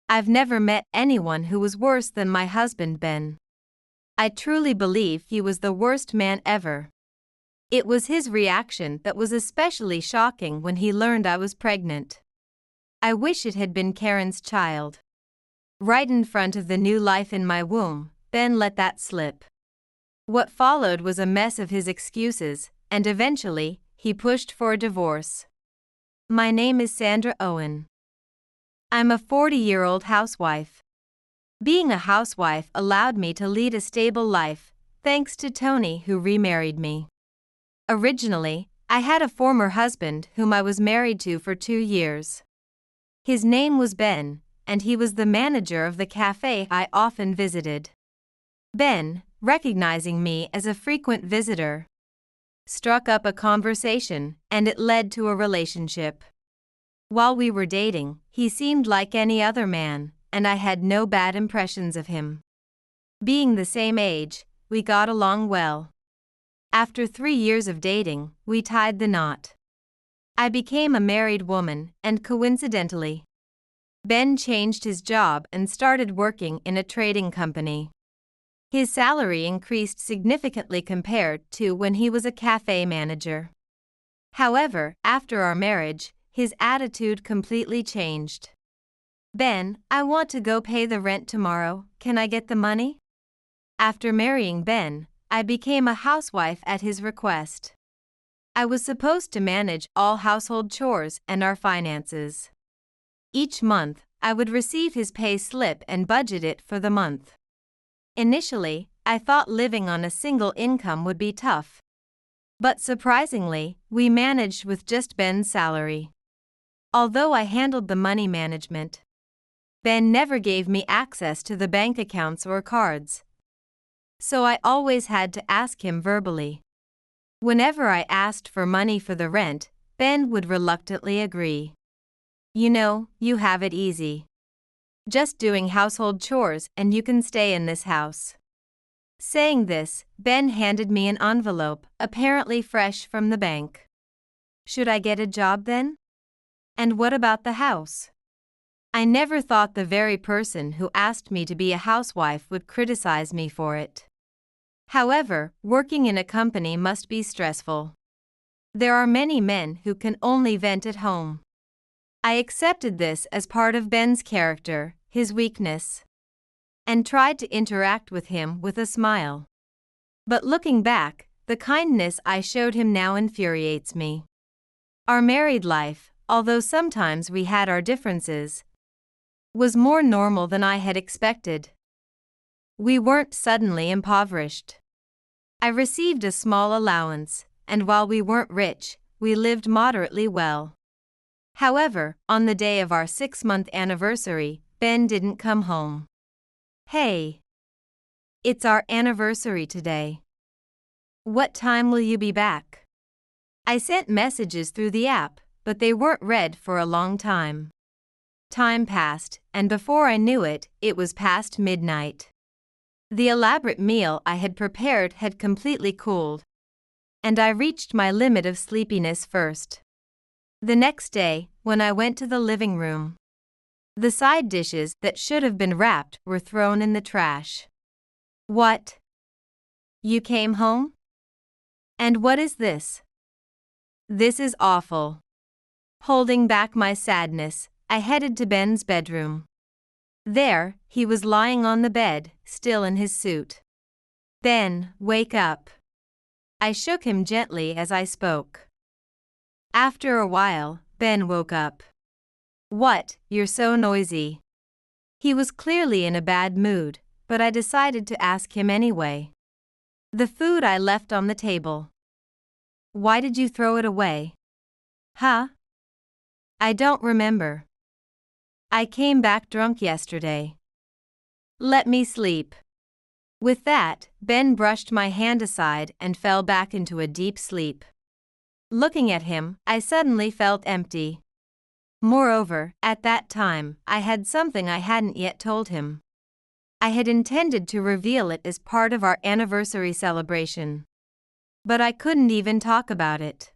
I've never met anyone who was worse than my husband Ben. I truly believe he was the worst man ever. It was his reaction that was especially shocking when he learned I was pregnant. I wish it had been Karen's child. Right in front of the new life in my womb, Ben let that slip. What followed was a mess of his excuses, and eventually, he pushed for a divorce. My name is Sandra Owen. I'm a 40-year-old housewife. Being a housewife allowed me to lead a stable life, thanks to Tony who remarried me. Originally, I had a former husband whom I was married to for 2 years. His name was Ben, and he was the manager of the cafe I often visited. Ben, recognizing me as a frequent visitor, struck up a conversation, and it led to a relationship. While we were dating, he seemed like any other man, and I had no bad impressions of him. Being the same age, we got along well. After 3 years of dating, we tied the knot. I became a married woman, and coincidentally, Ben changed his job and started working in a trading company. His salary increased significantly compared to when he was a cafe manager. However, after our marriage, his attitude completely changed. Ben, I want to go pay the rent tomorrow, can I get the money? After marrying Ben, I became a housewife at his request. I was supposed to manage all household chores and our finances. Each month, I would receive his pay slip and budget it for the month. Initially, I thought living on a single income would be tough. But surprisingly, we managed with just Ben's salary. Although I handled the money management, Ben never gave me access to the bank accounts or cards. So I always had to ask him verbally. Whenever I asked for money for the rent, Ben would reluctantly agree. You know, you have it easy. Just doing household chores and you can stay in this house. Saying this, Ben handed me an envelope, apparently fresh from the bank. Should I get a job then? And what about the house? I never thought the very person who asked me to be a housewife would criticize me for it. However, working in a company must be stressful. There are many men who can only vent at home. I accepted this as part of Ben's character, his weakness, and tried to interact with him with a smile. But looking back, the kindness I showed him now infuriates me. Our married life, although sometimes we had our differences, was more normal than I had expected. We weren't suddenly impoverished. I received a small allowance, and while we weren't rich, we lived moderately well. However, on the day of our 6-month anniversary, Ben didn't come home. Hey! It's our anniversary today. What time will you be back? I sent messages through the app, but they weren't read for a long time. Time passed, and before I knew it, it was past midnight. The elaborate meal I had prepared had completely cooled, and I reached my limit of sleepiness first. The next day, when I went to the living room, the side dishes that should have been wrapped were thrown in the trash. What? You came home? And what is this? This is awful. Holding back my sadness, I headed to Ben's bedroom. There, he was lying on the bed, still in his suit. Ben, wake up. I shook him gently as I spoke. After a while, Ben woke up. What, you're so noisy. He was clearly in a bad mood, but I decided to ask him anyway. The food I left on the table. Why did you throw it away? Huh? I don't remember. I came back drunk yesterday. Let me sleep. With that, Ben brushed my hand aside and fell back into a deep sleep. Looking at him, I suddenly felt empty. Moreover, at that time, I had something I hadn't yet told him. I had intended to reveal it as part of our anniversary celebration. But I couldn't even talk about it.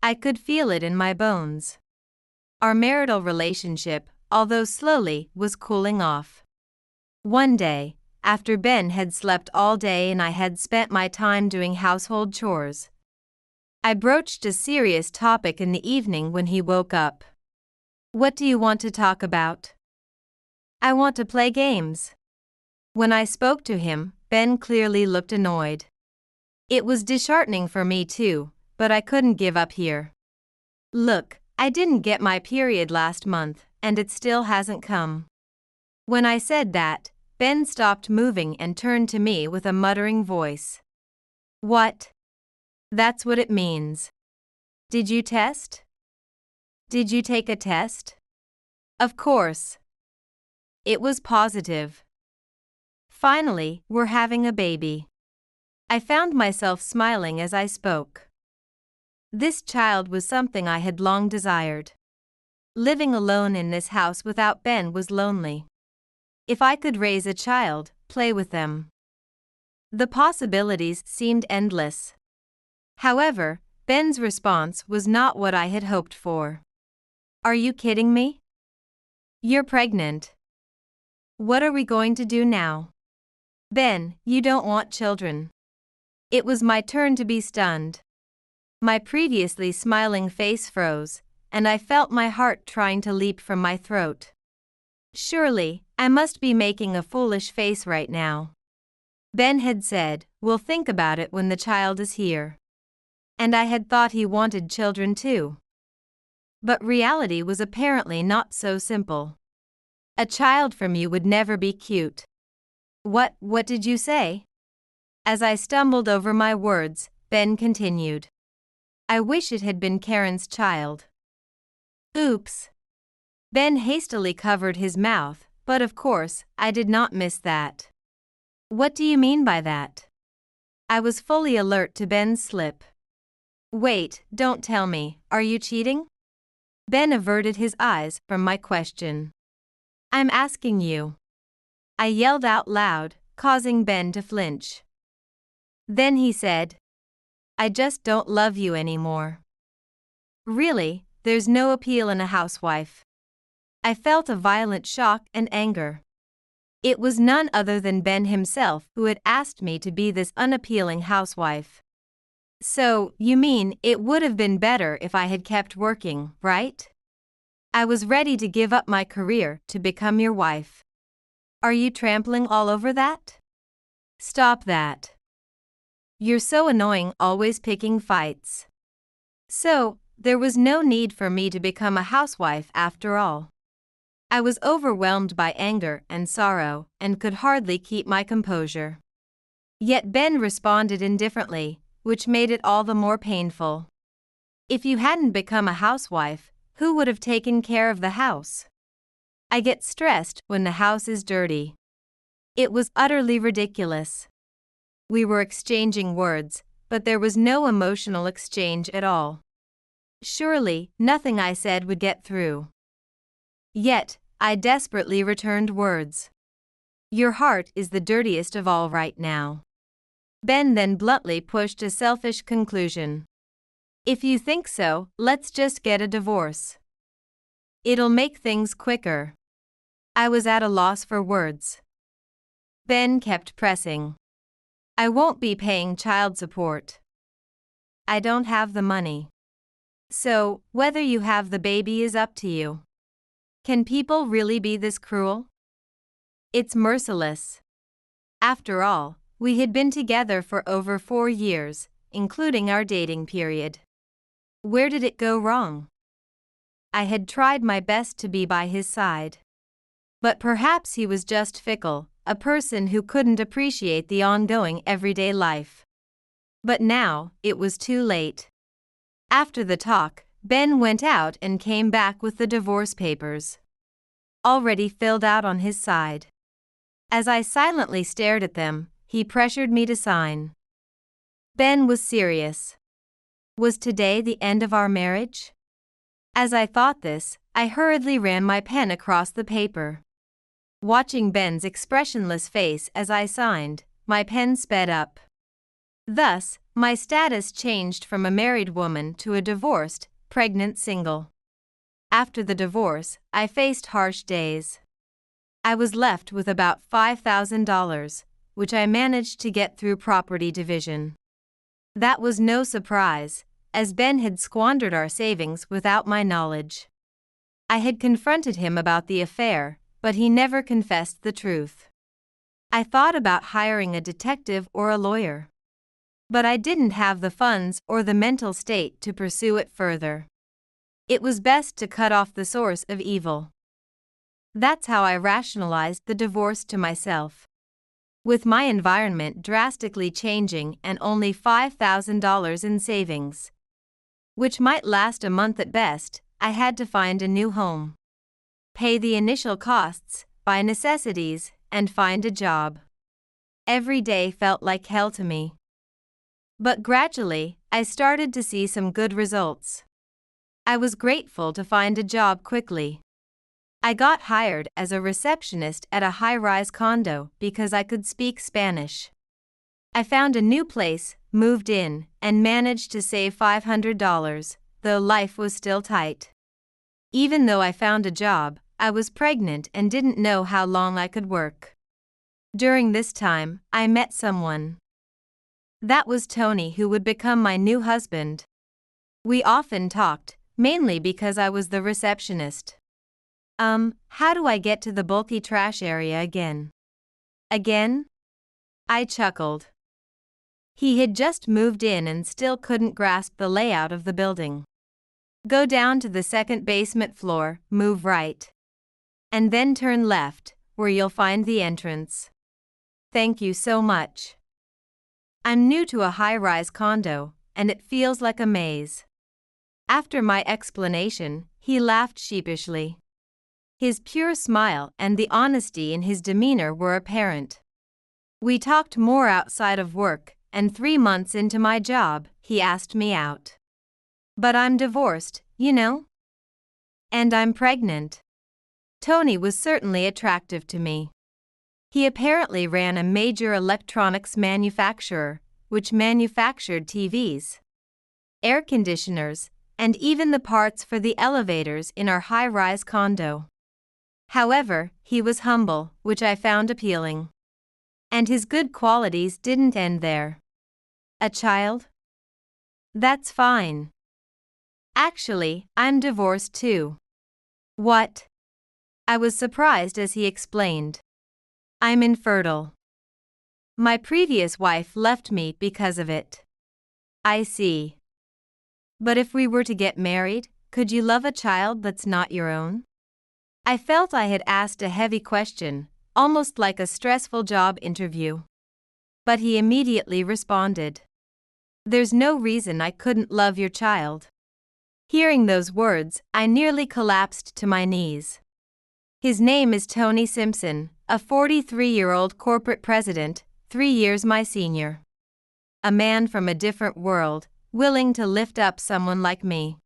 I could feel it in my bones. Our marital relationship although slowly, was cooling off. One day, after Ben had slept all day and I had spent my time doing household chores, I broached a serious topic in the evening when he woke up. "What do you want to talk about?" "I want to play games." When I spoke to him, Ben clearly looked annoyed. It was disheartening for me too, but I couldn't give up here. "Look, I didn't get my period last month, and it still hasn't come." When I said that, Ben stopped moving and turned to me with a muttering voice. "What? That's what it means. Did you test? Did you take a test?" "Of course. It was positive." "Finally, we're having a baby." I found myself smiling as I spoke. This child was something I had long desired. Living alone in this house without Ben was lonely. If I could raise a child, play with them. The possibilities seemed endless. However, Ben's response was not what I had hoped for. "Are you kidding me? You're pregnant. What are we going to do now?" "Ben, you don't want children." It was my turn to be stunned. My previously smiling face froze, and I felt my heart trying to leap from my throat. Surely, I must be making a foolish face right now. Ben had said, "We'll think about it when the child is here." And I had thought he wanted children too. But reality was apparently not so simple. "A child from you would never be cute." What did you say?" As I stumbled over my words, Ben continued. "I wish it had been Karen's child." Oops. Ben hastily covered his mouth, but of course, I did not miss that. "What do you mean by that?" I was fully alert to Ben's slip. "Wait, don't tell me, are you cheating?" Ben averted his eyes from my question. "I'm asking you." I yelled out loud, causing Ben to flinch. Then he said, "I just don't love you anymore." Really, there's no appeal in a housewife. I felt a violent shock and anger. It was none other than Ben himself who had asked me to be this unappealing housewife. "So, you mean it would have been better if I had kept working, right? I was ready to give up my career to become your wife. Are you trampling all over that? Stop that. You're so annoying, always picking fights." So, there was no need for me to become a housewife after all. I was overwhelmed by anger and sorrow and could hardly keep my composure. Yet Ben responded indifferently, which made it all the more painful. "If you hadn't become a housewife, who would have taken care of the house? I get stressed when the house is dirty." It was utterly ridiculous. We were exchanging words, but there was no emotional exchange at all. Surely, nothing I said would get through. Yet, I desperately returned words. "Your heart is the dirtiest of all right now." Ben then bluntly pushed a selfish conclusion. "If you think so, let's just get a divorce. It'll make things quicker." I was at a loss for words. Ben kept pressing. "I won't be paying child support. I don't have the money. So, whether you have the baby is up to you." Can people really be this cruel? It's merciless. After all, we had been together for over 4 years, including our dating period. Where did it go wrong? I had tried my best to be by his side. But perhaps he was just fickle, a person who couldn't appreciate the ongoing everyday life. But now, it was too late. After the talk, Ben went out and came back with the divorce papers, already filled out on his side. As I silently stared at them, he pressured me to sign. Ben was serious. Was today the end of our marriage? As I thought this, I hurriedly ran my pen across the paper. Watching Ben's expressionless face as I signed, my pen sped up. Thus, my status changed from a married woman to a divorced, pregnant single. After the divorce, I faced harsh days. I was left with about $5,000, which I managed to get through property division. That was no surprise, as Ben had squandered our savings without my knowledge. I had confronted him about the affair, but he never confessed the truth. I thought about hiring a detective or a lawyer. But I didn't have the funds or the mental state to pursue it further. It was best to cut off the source of evil. That's how I rationalized the divorce to myself. With my environment drastically changing and only $5,000 in savings, which might last a month at best, I had to find a new home, pay the initial costs, buy necessities, and find a job. Every day felt like hell to me. But gradually, I started to see some good results. I was grateful to find a job quickly. I got hired as a receptionist at a high-rise condo because I could speak Spanish. I found a new place, moved in, and managed to save $500, though life was still tight. Even though I found a job, I was pregnant and didn't know how long I could work. During this time, I met someone. That was Tony, who would become my new husband. We often talked, mainly because I was the receptionist. How do I get to the bulky trash area again? Again? I chuckled. He had just moved in and still couldn't grasp the layout of the building. Go down to the second basement floor, move right. And then turn left, where you'll find the entrance. Thank you so much. I'm new to a high-rise condo, and it feels like a maze. After my explanation, he laughed sheepishly. His pure smile and the honesty in his demeanor were apparent. We talked more outside of work, and 3 months into my job, he asked me out. But I'm divorced, you know? And I'm pregnant. Tony was certainly attractive to me. He apparently ran a major electronics manufacturer, which manufactured TVs, air conditioners, and even the parts for the elevators in our high-rise condo. However, he was humble, which I found appealing. And his good qualities didn't end there. A child? That's fine. Actually, I'm divorced too. What? I was surprised as he explained. I'm infertile. My previous wife left me because of it. I see. But if we were to get married, could you love a child that's not your own? I felt I had asked a heavy question, almost like a stressful job interview. But he immediately responded. There's no reason I couldn't love your child. Hearing those words, I nearly collapsed to my knees. His name is Tony Simpson, a 43-year-old corporate president, 3 years my senior. A man from a different world, willing to lift up someone like me.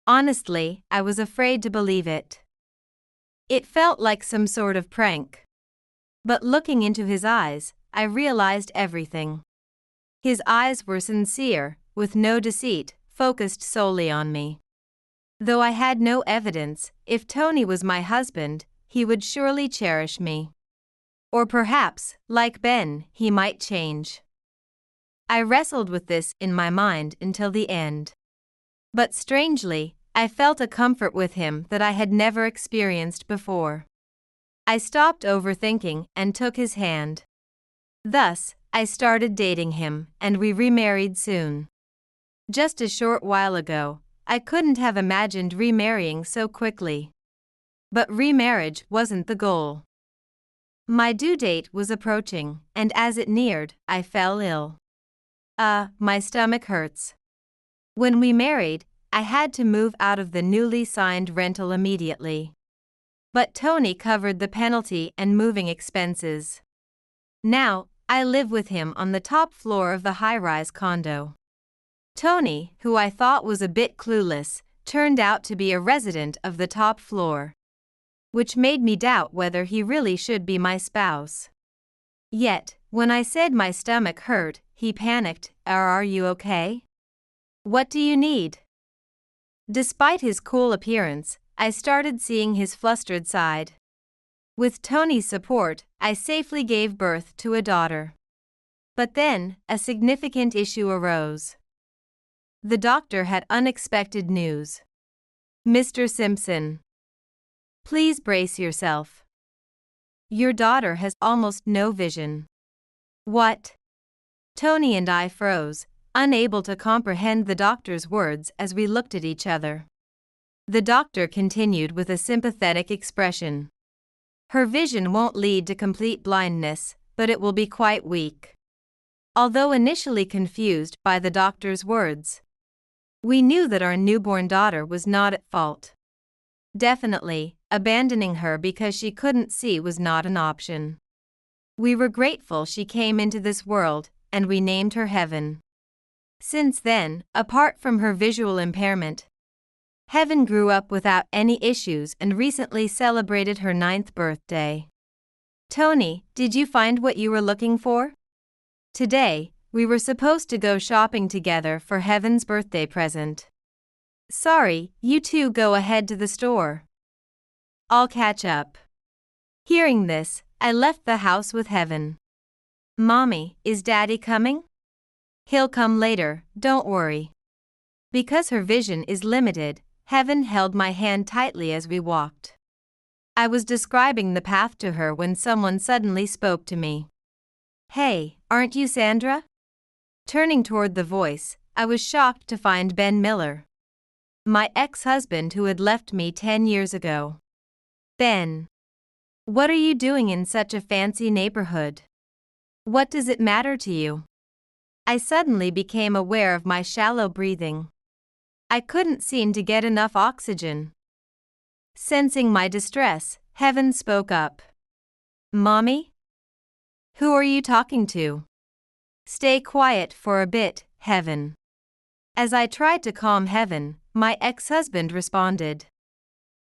Honestly, I was afraid to believe it. It felt like some sort of prank. But looking into his eyes, I realized everything. His eyes were sincere, with no deceit, focused solely on me. Though I had no evidence, if Tony was my husband, he would surely cherish me. Or perhaps, like Ben, he might change. I wrestled with this in my mind until the end. But strangely, I felt a comfort with him that I had never experienced before. I stopped overthinking and took his hand. Thus, I started dating him, and we remarried soon. Just a short while ago, I couldn't have imagined remarrying so quickly. But remarriage wasn't the goal. My due date was approaching, and as it neared, I fell ill. My stomach hurts. When we married, I had to move out of the newly signed rental immediately. But Tony covered the penalty and moving expenses. Now, I live with him on the top floor of the high-rise condo. Tony, who I thought was a bit clueless, turned out to be a resident of the top floor, which made me doubt whether he really should be my spouse. Yet, when I said my stomach hurt, he panicked. Are you okay? What do you need? Despite his cool appearance, I started seeing his flustered side. With Tony's support, I safely gave birth to a daughter. But then, a significant issue arose. The doctor had unexpected news. Mr. Simpson, please brace yourself. Your daughter has almost no vision. What? Tony and I froze, unable to comprehend the doctor's words as we looked at each other. The doctor continued with a sympathetic expression. Her vision won't lead to complete blindness, but it will be quite weak. Although initially confused by the doctor's words, we knew that our newborn daughter was not at fault. Definitely, abandoning her because she couldn't see was not an option. We were grateful she came into this world, and we named her Heaven. Since then, apart from her visual impairment, Heaven grew up without any issues and recently celebrated her 9th birthday. Tony, did you find what you were looking for? Today, we were supposed to go shopping together for Heaven's birthday present. Sorry, you two go ahead to the store. I'll catch up. Hearing this, I left the house with Heaven. Mommy, is Daddy coming? He'll come later, don't worry. Because her vision is limited, Heaven held my hand tightly as we walked. I was describing the path to her when someone suddenly spoke to me. Hey, aren't you Sandra? Turning toward the voice, I was shocked to find Ben Miller, my ex-husband who had left me 10 years ago. Ben, what are you doing in such a fancy neighborhood? What does it matter to you? I suddenly became aware of my shallow breathing. I couldn't seem to get enough oxygen. Sensing my distress, Heaven spoke up. Mommy? Who are you talking to? Stay quiet for a bit, Heaven. As I tried to calm Heaven, my ex-husband responded.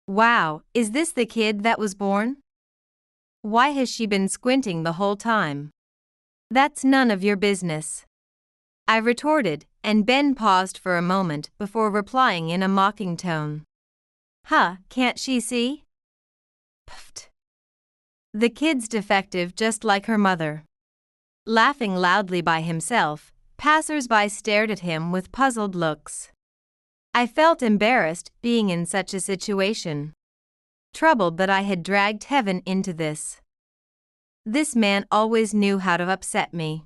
Wow, is this the kid that was born? Why has she been squinting the whole time? That's none of your business. I retorted, and Ben paused for a moment before replying in a mocking tone. Huh, can't she see? Pfft. The kid's defective just like her mother. Laughing loudly by himself, passers-by stared at him with puzzled looks. I felt embarrassed being in such a situation. Troubled that I had dragged Heaven into this. This man always knew how to upset me.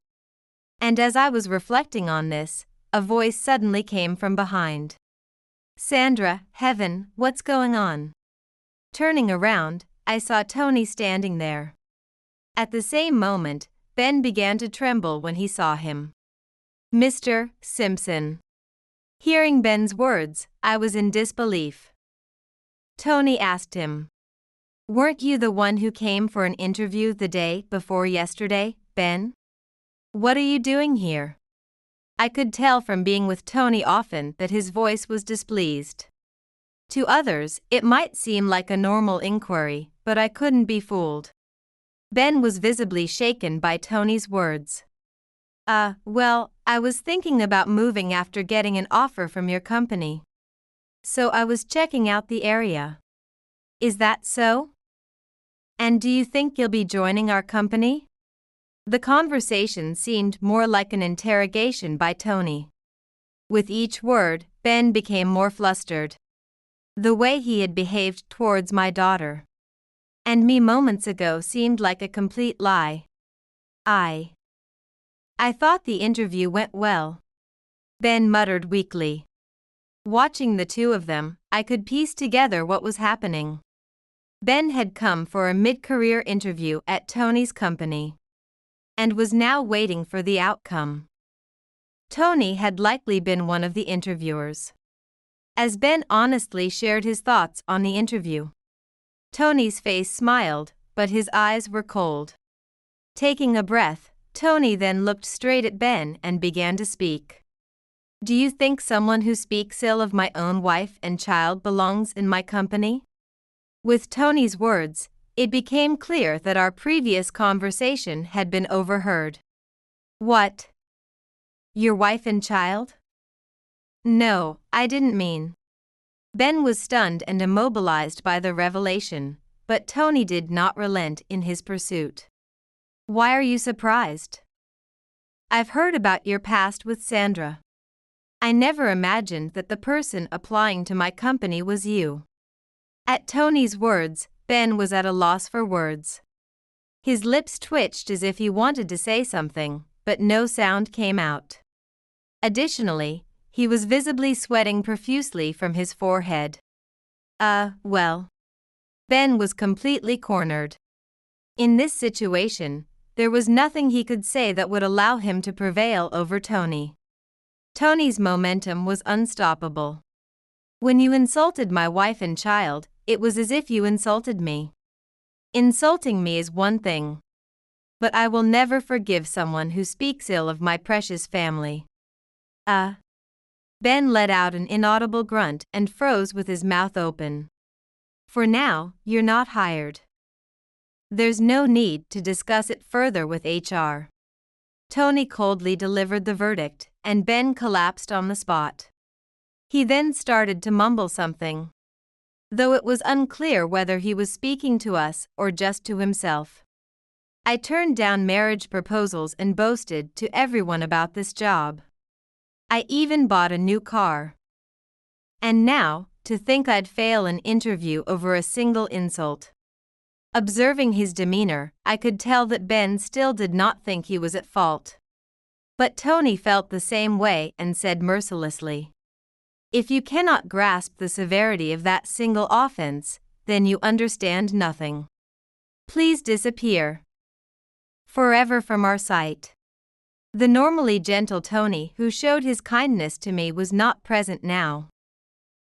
And as I was reflecting on this, a voice suddenly came from behind. Sandra, Heaven, what's going on? Turning around, I saw Tony standing there. At the same moment, Ben began to tremble when he saw him. Mr. Simpson. Hearing Ben's words, I was in disbelief. Tony asked him. Weren't you the one who came for an interview the day before yesterday, Ben? What are you doing here? I could tell from being with Tony often that his voice was displeased. To others, it might seem like a normal inquiry, but I couldn't be fooled. Ben was visibly shaken by Tony's words. Well, I was thinking about moving after getting an offer from your company. So I was checking out the area. Is that so? And do you think you'll be joining our company? The conversation seemed more like an interrogation by Tony. With each word, Ben became more flustered. The way he had behaved towards my daughter and me moments ago seemed like a complete lie. I thought the interview went well. Ben muttered weakly. Watching the two of them, I could piece together what was happening. Ben had come for a mid-career interview at Tony's company and was now waiting for the outcome. Tony had likely been one of the interviewers. As Ben honestly shared his thoughts on the interview, Tony's face smiled, but his eyes were cold. Taking a breath, Tony then looked straight at Ben and began to speak. Do you think someone who speaks ill of my own wife and child belongs in my company? With Tony's words, it became clear that our previous conversation had been overheard. What? Your wife and child? No, I didn't mean. Ben was stunned and immobilized by the revelation, but Tony did not relent in his pursuit. Why are you surprised? I've heard about your past with Sandra. I never imagined that the person applying to my company was you. At Tony's words, Ben was at a loss for words. His lips twitched as if he wanted to say something, but no sound came out. Additionally, he was visibly sweating profusely from his forehead. Well. Ben was completely cornered. In this situation, there was nothing he could say that would allow him to prevail over Tony. Tony's momentum was unstoppable. When you insulted my wife and child, it was as if you insulted me. Insulting me is one thing. But I will never forgive someone who speaks ill of my precious family. Ben let out an inaudible grunt and froze with his mouth open. For now, you're not hired. There's no need to discuss it further with HR. Tony coldly delivered the verdict, and Ben collapsed on the spot. He then started to mumble something, though it was unclear whether he was speaking to us or just to himself. I turned down marriage proposals and boasted to everyone about this job. I even bought a new car. And now, to think I'd fail an interview over a single insult. Observing his demeanor, I could tell that Ben still did not think he was at fault. But Tony felt the same way and said mercilessly, "If you cannot grasp the severity of that single offense, then you understand nothing. Please disappear forever from our sight." The normally gentle Tony who showed his kindness to me was not present now.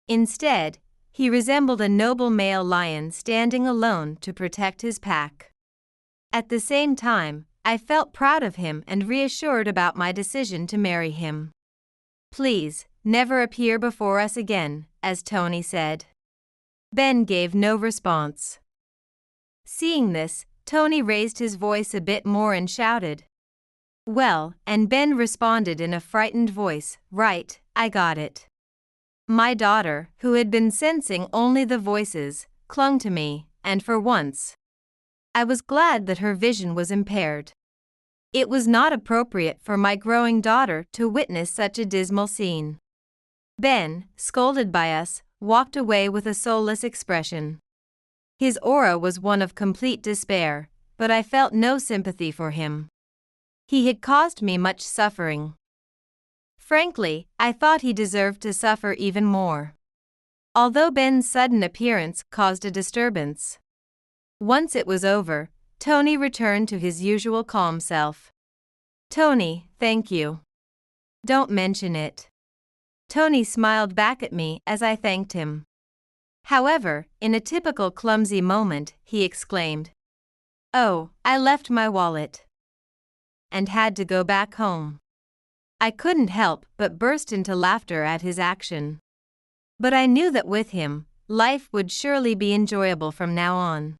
Instead, he resembled a noble male lion standing alone to protect his pack. At the same time, I felt proud of him and reassured about my decision to marry him. "Please, never appear before us again," as Tony said. Ben gave no response. Seeing this, Tony raised his voice a bit more and shouted, "Well," and Ben responded in a frightened voice, "Right, I got it." My daughter, who had been sensing only the voices, clung to me, and for once, I was glad that her vision was impaired. It was not appropriate for my growing daughter to witness such a dismal scene. Ben, scolded by us, walked away with a soulless expression. His aura was one of complete despair, but I felt no sympathy for him. He had caused me much suffering. Frankly, I thought he deserved to suffer even more. Although Ben's sudden appearance caused a disturbance. Once it was over, Tony returned to his usual calm self. "Tony, thank you. Don't mention it." Tony smiled back at me as I thanked him. However, in a typical clumsy moment, he exclaimed, "Oh, I left my wallet," and had to go back home. I couldn't help but burst into laughter at his action. But I knew that with him, life would surely be enjoyable from now on.